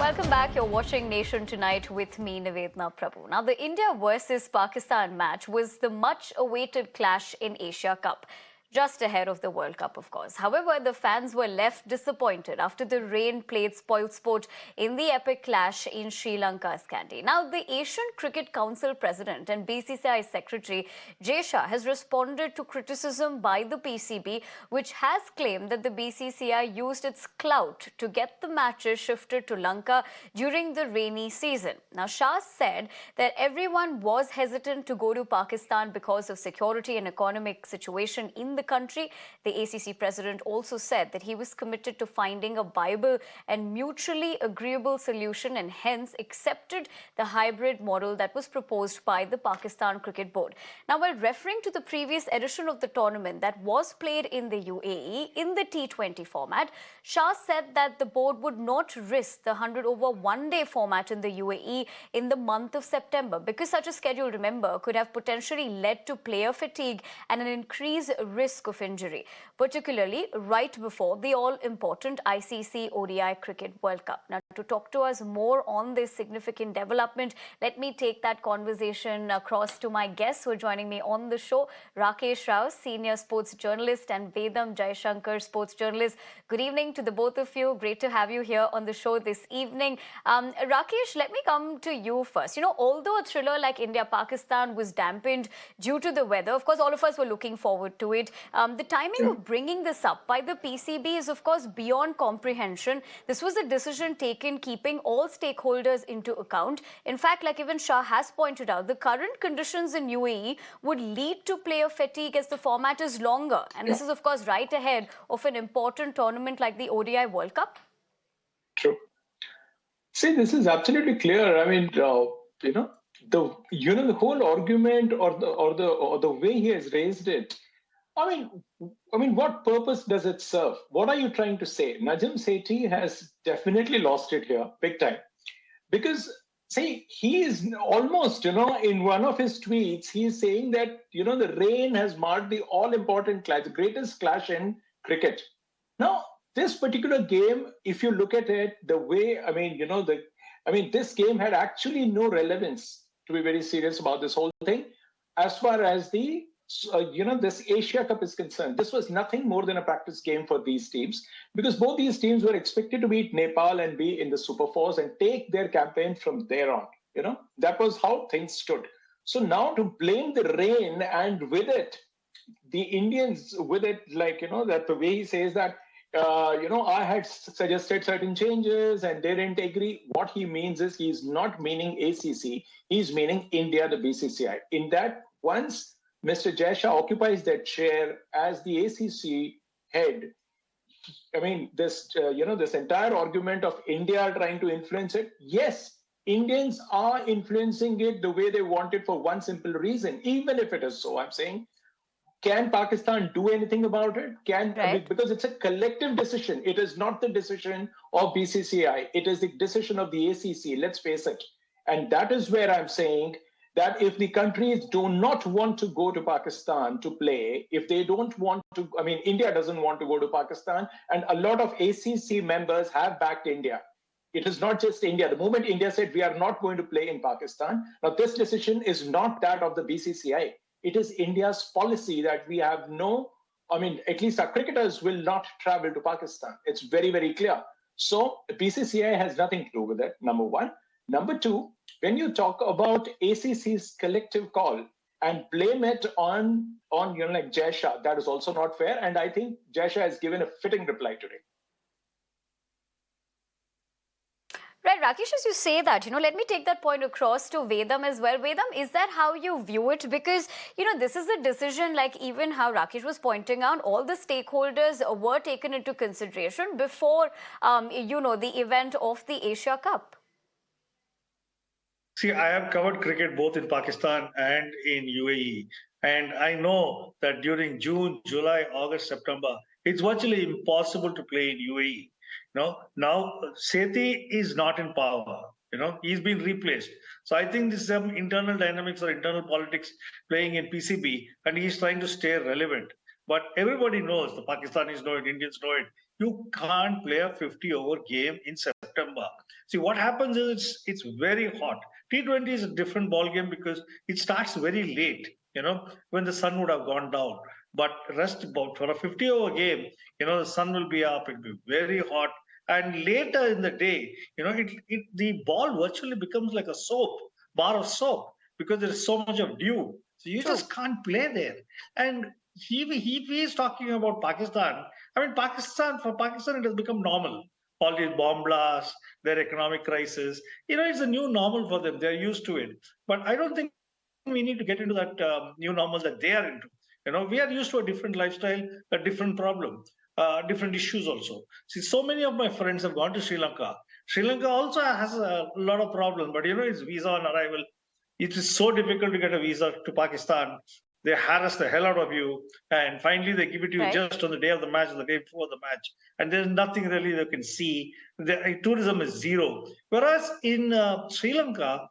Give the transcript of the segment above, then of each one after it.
Welcome back. You're watching Nation Tonight with me, Nivedhana Prabhu. Now, the India versus Pakistan match was the much-awaited clash in Asia Cup, just ahead of the World Cup, of course. However, the fans were left disappointed after the rain played spoilsport in the epic clash in Sri Lanka's Kandy. Now, the Asian Cricket Council President and BCCI Secretary Shah has responded to criticism by the PCB, which has claimed that the BCCI used its clout to get the matches shifted to Lanka during the rainy season. Now, Shah said that everyone was hesitant to go to Pakistan because of security and economic situation in the country. The ACC president also said that he was committed to finding a viable and mutually agreeable solution and hence accepted the hybrid model that was proposed by the Pakistan Cricket Board. Now, while referring to the previous edition of the tournament that was played in the UAE in the T20 format, Shah said that the board would not risk the 100-over one-day format in the UAE in the month of September because such a schedule, remember, could have potentially led to player fatigue and an increased risk of injury, particularly right before the all-important ICC ODI Cricket World Cup. Now, to talk to us more on this significant development, let me take that conversation across to my guests who are joining me on the show. Rakesh Rao, senior sports journalist, and Vedam Jaishankar, sports journalist. Good evening to the both of you. Great to have you here on the show this evening. Rakesh, let me come to you first. You know, although a thriller like India-Pakistan was dampened due to the weather, of course, all of us were looking forward to it. The timing of bringing this up by the PCB is, of course, beyond comprehension. This was a decision taken keeping all stakeholders into account. In fact, like even Shah has pointed out, the current conditions in UAE would lead to player fatigue as the format is longer. And this is, of course, right ahead of an important tournament like the ODI World Cup. True. See, this is absolutely clear. I mean, the whole argument or the way he has raised it. I mean, what purpose does it serve? What are you trying to say? Najam Sethi has definitely lost it here, big time, because see, he is almost, in one of his tweets, he is saying that the rain has marked the all-important clash, the greatest clash in cricket. Now, this particular game, if you look at it, the way, this game had actually no relevance, to be very serious about this whole thing, as far as the this Asia Cup is concerned. This was nothing more than a practice game for these teams because both these teams were expected to beat Nepal and be in the Super Fours and take their campaign from there on. That was how things stood. So now to blame the rain and with it, the Indians with it, that the way he says that, I had suggested certain changes and they didn't agree. What he means is he's not meaning ACC, he's meaning India, the BCCI. In that, once Mr. Shah occupies that chair as the ACC head, I mean, this entire argument of India trying to influence it, yes, Indians are influencing it the way they want it for one simple reason, even if it is so. I'm saying, can Pakistan do anything about it? Because it's a collective decision. It is not the decision of BCCI. It is the decision of the ACC. Let's face it. And that is where I'm saying that if the countries do not want to go to Pakistan to play, if they don't want to, India doesn't want to go to Pakistan, and a lot of ACC members have backed India. It is not just India. The moment India said we are not going to play in Pakistan, now this decision is not that of the BCCI. It is India's policy that we have at least our cricketers will not travel to Pakistan. It's very, very clear. So the BCCI has nothing to do with it, number one. Number two, when you talk about ACC's collective call and blame it on Shah, that is also not fair. And I think Shah has given a fitting reply today. Right, Rakesh, as you say that, let me take that point across to Vedam as well. Vedam, is that how you view it? Because, this is a decision, like even how Rakesh was pointing out, all the stakeholders were taken into consideration before, the event of the Asia Cup. See, I have covered cricket both in Pakistan and in UAE. And I know that during June, July, August, September, it's virtually impossible to play in UAE. Now Sethi is not in power. He's been replaced. So I think this is some internal dynamics or internal politics playing in PCB, and he's trying to stay relevant. But everybody knows, the Pakistanis know it, Indians know it. You can't play a 50-over game in September. See, what happens is it's very hot. T20 is a different ball game because it starts very late, when the sun would have gone down. But rest about for a 50-over game, the sun will be up, it'll be very hot. And later in the day, the ball virtually becomes like a bar of soap, because there is so much of dew. So you True. just can't play there. And he is talking about Pakistan. I mean, for Pakistan, it has become normal. All these bomb blasts, their economic crisis. It's a new normal for them. They're used to it. But I don't think we need to get into that new normal that they are into. We are used to a different lifestyle, a different problem, different issues also. See, so many of my friends have gone to Sri Lanka. Sri Lanka also has a lot of problems, but it's visa on arrival. It is so difficult to get a visa to Pakistan. They harass the hell out of you, and finally they give it to you Right. just on the day of the match or the day before the match. And there's nothing really they can see. The tourism is zero. Whereas in Sri Lanka,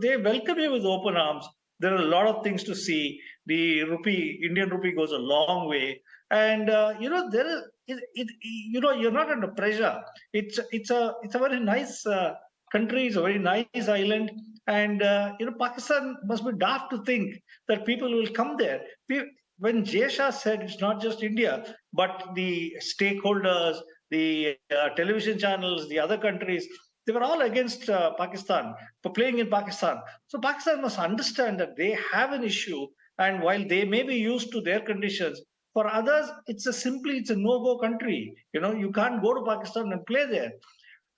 they welcome you with open arms. There are a lot of things to see. The Indian rupee goes a long way, and there is you're not under pressure. It's a very nice country. It's a very nice island, and Pakistan must be daft to think that people will come there. When Shah said it's not just India, but the stakeholders, the television channels, the other countries, they were all against Pakistan for playing in Pakistan. So Pakistan must understand that they have an issue, and while they may be used to their conditions, for others it's a no-go country. You can't go to Pakistan and play there.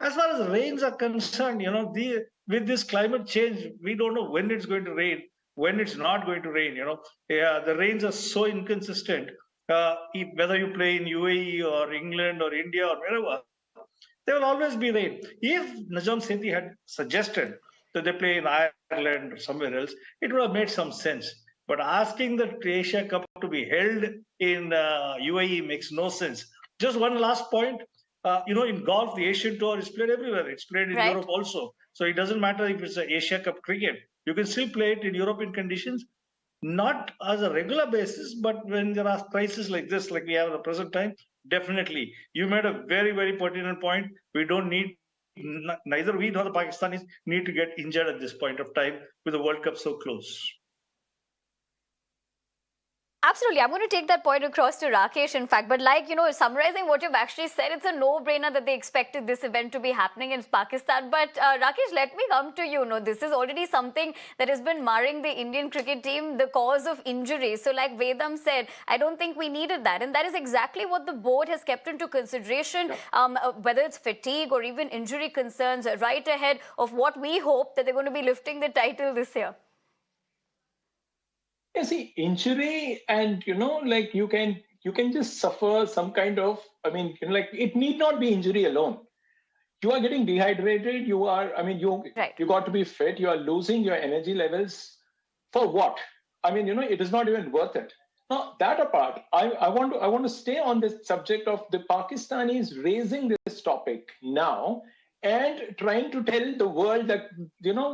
As far as rains are concerned, with this climate change, we don't know when it's going to rain, when it's not going to rain. Yeah, the rains are so inconsistent. Whether you play in UAE or England or India or wherever, there will always be rain. If Najam Sethi had suggested that they play in Ireland or somewhere else, it would have made some sense. But asking the Asia Cup to be held in UAE makes no sense. Just one last point. In golf, the Asian Tour is played everywhere. It's played in Right. Europe also. So it doesn't matter if it's an Asia Cup cricket. You can still play it in European conditions, not as a regular basis, but when there are crises like this, like we have at the present time, definitely. You made a very, very pertinent point. We don't need, neither we nor the Pakistanis need to get injured at this point of time with the World Cup so close. Absolutely. I'm going to take that point across to Rakesh, in fact. But summarizing what you've actually said, it's a no-brainer that they expected this event to be happening in Pakistan. But Rakesh, let me come to you. This is already something that has been marring the Indian cricket team, the cause of injury. So like Vedam said, I don't think we needed that. And that is exactly what the board has kept into consideration, whether it's fatigue or even injury concerns, right ahead of what we hope that they're going to be lifting the title this year. Yeah, see, injury and like you can just suffer some kind of, like it need not be injury alone. You are getting dehydrated, Right. you got to be fit, you are losing your energy levels for what? It is not even worth it. Now, that apart, I want to stay on this subject of the Pakistanis raising this topic now and trying to tell the world that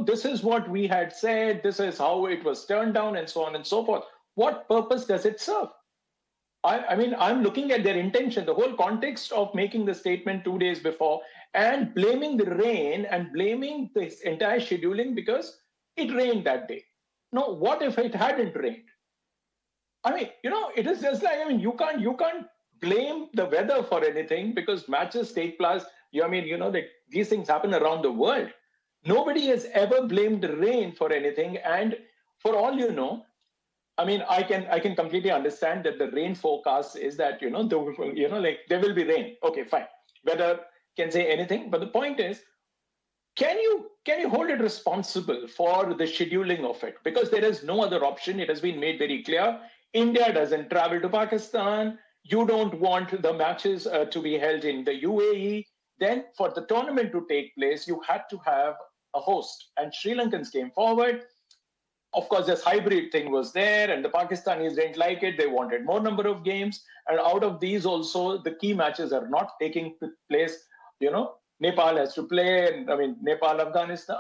this is what we had said, this is how it was turned down, and so on and so forth. What purpose does it serve? I'm looking at their intention, the whole context of making the statement 2 days before and blaming the rain and blaming this entire scheduling because it rained that day. Now, what if it hadn't rained? It is just like, you can't blame the weather for anything because matches take place. That these things happen around the world. Nobody has ever blamed rain for anything. And for all you know, I can completely understand that the rain forecast is that like there will be rain. Okay, fine. Weather can say anything, but the point is, can you hold it responsible for the scheduling of it? Because there is no other option. It has been made very clear. India doesn't travel to Pakistan. You don't want the matches to be held in the UAE. Then, for the tournament to take place, you had to have a host, and Sri Lankans came forward. Of course, this hybrid thing was there, and the Pakistanis didn't like it. They wanted more number of games, and out of these, also the key matches are not taking place. Nepal has to play, and Nepal, Afghanistan.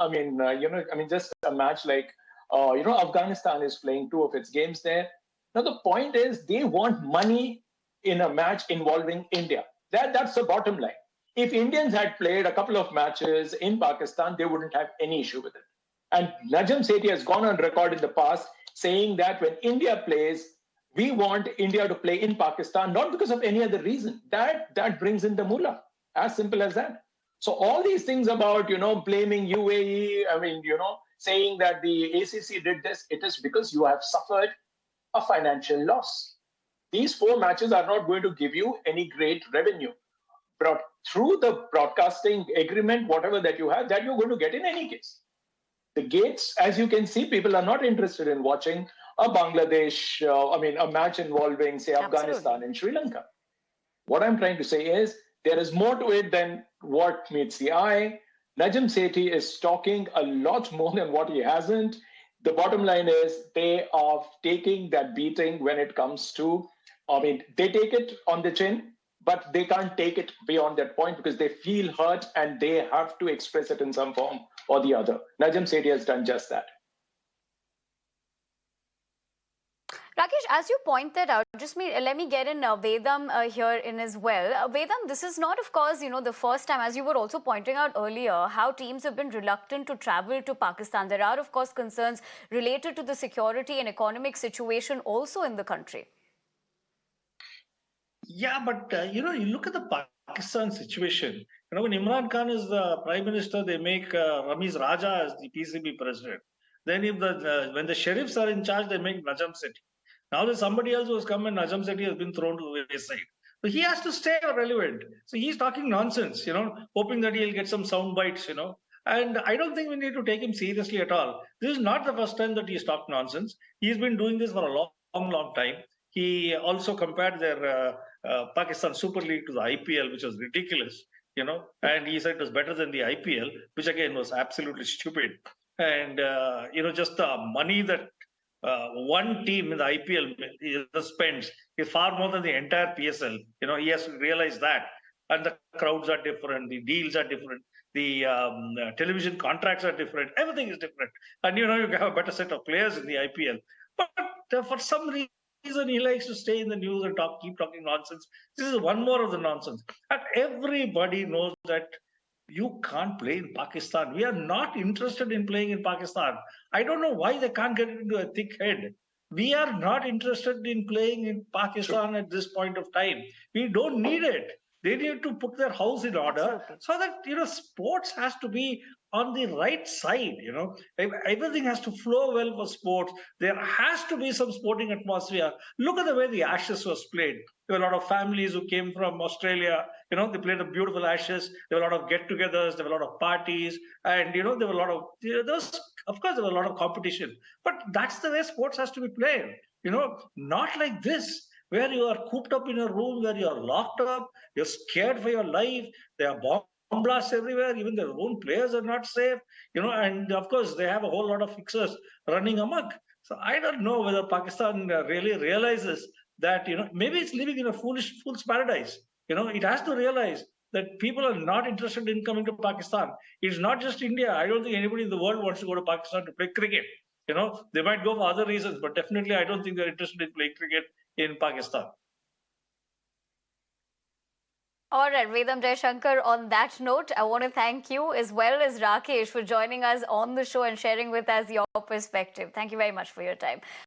Just a match like Afghanistan is playing two of its games there. Now the point is, they want money in a match involving India. That's the bottom line. If Indians had played a couple of matches in Pakistan, they wouldn't have any issue with it. And Najam Sethi has gone on record in the past saying that when India plays, we want India to play in Pakistan, not because of any other reason. That brings in the mullah. As simple as that. So all these things about, blaming UAE, saying that the ACC did this, it is because you have suffered a financial loss. These 4 matches are not going to give you any great revenue. But through the broadcasting agreement, whatever that you have, that you're going to get in any case. The gates, as you can see, people are not interested in watching a Bangladesh, a match involving, say, Afghanistan and Sri Lanka. What I'm trying to say is there is more to it than what meets the eye. Najam Sethi is talking a lot more than what he hasn't. The bottom line is they are taking that beating when it comes to, they take it on the chin, but they can't take it beyond that point because they feel hurt and they have to express it in some form or the other. Najam Sethi has done just that. Rakesh, as you pointed out, let me get in Vedam here in as well. Vedam, this is not, of course, the first time, as you were also pointing out earlier, how teams have been reluctant to travel to Pakistan. There are, of course, concerns related to the security and economic situation also in the country. Yeah, but you look at the Pakistan situation. When Imran Khan is the prime minister, they make Ramiz Raja as the PCB president. Then when the sheriffs are in charge, they make Najam Sethi. Now there's somebody else who has come and Najam Sethi has been thrown to the wayside. So he has to stay relevant. So he's talking nonsense, hoping that he'll get some sound bites, And I don't think we need to take him seriously at all. This is not the first time that he's talked nonsense. He's been doing this for a long time. He also compared their Pakistan Super League to the IPL, which was ridiculous, and he said it was better than the IPL, which again was absolutely stupid. And, just the money that one team in the IPL spends is far more than the entire PSL. He has to realize that. And the crowds are different, the deals are different, the television contracts are different, everything is different. And, you have a better set of players in the IPL. But for some reason, he likes to stay in the news and keep talking nonsense. This is one more of the nonsense. And everybody knows that you can't play in Pakistan. We are not interested in playing in Pakistan. I don't know why they can't get it into a thick head. We are not interested in playing in Pakistan at this point of time. We don't need it. They need to put their house in order so that, sports has to be on the right side. Everything has to flow well for sports. There has to be some sporting atmosphere. Look at the way the Ashes was played. There were a lot of families who came from Australia. They played a beautiful Ashes. There were a lot of get-togethers. There were a lot of parties, and there were a lot of there was, of course, there was a lot of competition. But that's the way sports has to be played. Not like this, where you are cooped up in a room, where you are locked up, you're scared for your life. There are bomb blasts everywhere. Even their own players are not safe. And of course, they have a whole lot of fixers running amok. So I don't know whether Pakistan really realizes that, maybe it's living in a fool's paradise. It has to realize that people are not interested in coming to Pakistan. It's not just India. I don't think anybody in the world wants to go to Pakistan to play cricket. They might go for other reasons, but definitely I don't think they're interested in playing cricket in Pakistan. All right, Vedam Jaishankar, on that note, I want to thank you as well as Rakesh for joining us on the show and sharing with us your perspective. Thank you very much for your time.